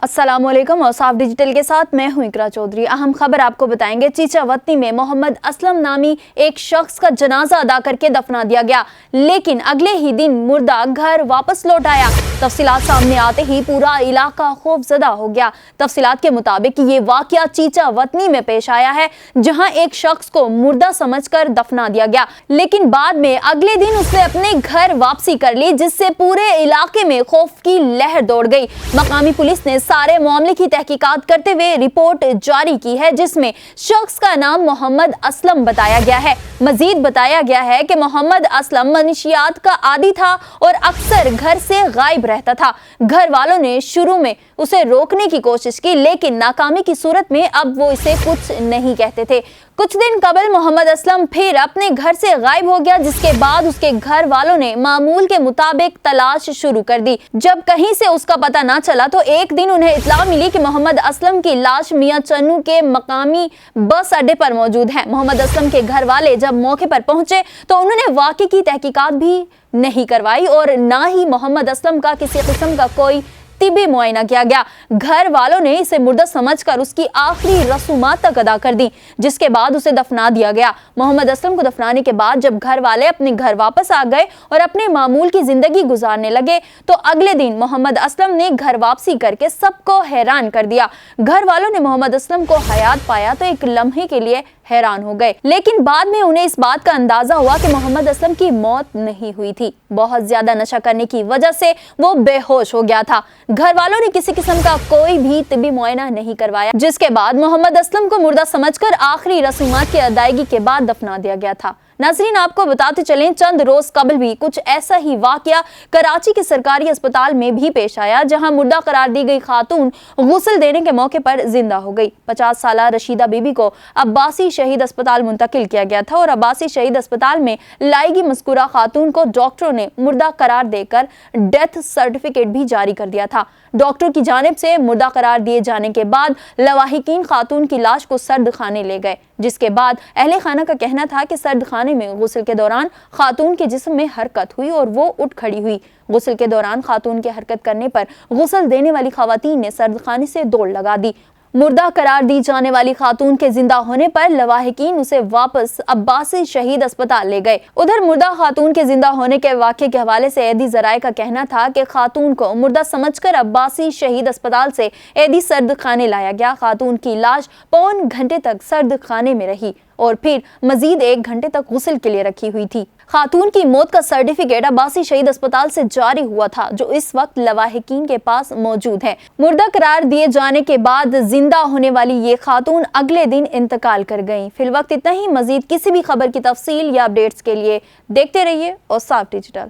अस्सलाम वालेकुम। औसाफ डिजिटल के साथ मैं हूं इकरा चौधरी। अहम खबर आपको बताएंगे। चिचावतनी में मोहम्मद असलम नामी एक शख्स का जनाजा अदा करके दफना दिया गया, लेकिन अगले ही दिन मुर्दा घर वापस लौट आया। तफसीलात सामने आते ही पूरा इलाका खौफजदा हो गया। तफसीलात के मुताबिक ये वाकया चिचावतनी में पेश आया है, जहां एक शख्स को मुर्दा समझकर दफना दिया गया, लेकिन बाद में अगले दिन उसने अपने घर वापसी कर ली, जिससे पूरे इलाके में खौफ की लहर दौड़ गई। मकामी पुलिस ने सारे मामले की तहकीकात करते हुए रिपोर्ट जारी की है, जिसमें शख्स का नाम मोहम्मद असलम बताया गया है। मजीद बताया गया है कि मोहम्मद असलम मनशियात का आदी था और अक्सर घर से गायब रहता था। घर वालों ने शुरू में उसे रोकने की कोशिश की, लेकिन नाकामी की सूरत में अब वो इसे कुछ नहीं कहते थे। कुछ दिन कबल मोहम्मद असलम फिर अपने घर से गायब हो गया, जिसके बाद उसके घर वालों ने मामूल के मुताबिक तलाश शुरू कर दी। जब कहीं से उसका पता ना चला तो एक दिन उन्हें इत्तला मिली कि मोहम्मद असलम की लाश मियां चन्नू के मकामी बस अड्डे पर मौजूद है। मोहम्मद असलम के घर वाले जब मौके पर पहुंचे तो उन्होंने वाकई की तहकीकात भी नहीं करवाई और ना ही मोहम्मद असलम का किसी किस्म का कोई तिबी मुआयना किया गया। घर वालों ने इसे मुर्दा समझकर उसकी आखिरी रसूमात तक अदा कर दी, जिसके बाद उसे दफना दिया गया। मोहम्मद असलम को दफनाने के बाद जब घर वाले अपने घर वापस आ गए और अपने मामूल की जिंदगी गुजारने लगे तो अगले दिन मोहम्मद असलम ने घर वापसी करके सबको हैरान कर दिया। घर वालों ने मोहम्मद असलम को हयात पाया तो एक लम्हे के लिए हैरान हो गए, लेकिन बाद में उन्हें इस बात का अंदाजा हुआ कि मोहम्मद असलम की मौत नहीं हुई थी। बहुत ज्यादा नशा करने की वजह से वो बेहोश हो गया था। घर वालों ने किसी किस्म का कोई भी तिबी मुआयना नहीं करवाया, जिसके बाद मोहम्मद असलम को मुर्दा समझकर आखिरी रसूमात की अदायगी के बाद दफना दिया गया था। नाज़रीन, आपको बताते चलें, चंद रोज कबल भी कुछ ऐसा ही वाकया कराची के सरकारी अस्पताल में भी पेश आया, जहां मुर्दा करार दी गई खातून गुस्ल देने के मौके पर जिंदा हो गई। 50 साल रशीदा बीबी को अब्बासी शहीद अस्पताल मुंतकिल किया गया था और अब्बासी शहीद अस्पताल में लाई गई मज़कूरा खातून को डॉक्टरों ने मुर्दा करार देकर डेथ सर्टिफिकेट भी जारी कर दिया था। डॉक्टर की जानिब से मुर्दा करार दिए जाने के बाद लवाहिकीन खातून की लाश को सर्द खाने ले गए, जिसके बाद अहले खाना का कहना था कि सर्द खाने में गुस्ल के दौरान खातून के जिस्म में हरकत हुई और वो उठ खड़ी हुई। गुस्ल के दौरान खातून के हरकत करने पर गुस्ल देने वाली खवातीन ने सर्द खाने से दौड़ लगा दी। मुर्दा करार दी जाने वाली खातून के जिंदा होने पर लवाहिकीन उसे वापस अब्बासी शहीद अस्पताल ले गए। उधर मुर्दा खातून के जिंदा होने के वाक़े के हवाले से ऐदी ज़राए का कहना था कि खातून को मुर्दा समझकर अब्बासी शहीद अस्पताल से ऐदी सर्द खाने लाया गया। खातून की लाश पौन घंटे तक सर्द खाने में रही और फिर मजीद 1 घंटे तक गुस्ल के लिए रखी हुई थी। खातून की मौत का सर्टिफिकेट अब्बासी शहीद अस्पताल से जारी हुआ था, जो इस वक्त लवाहिकीन के पास मौजूद है। मुर्दा करार दिए जाने के बाद जिंदा होने वाली ये खातून अगले दिन इंतकाल कर गईं। फिलवक्त इतना ही। मजीद किसी भी खबर की तफसील या अपडेट्स के लिए देखते रहिए औसाफ डिजिटल।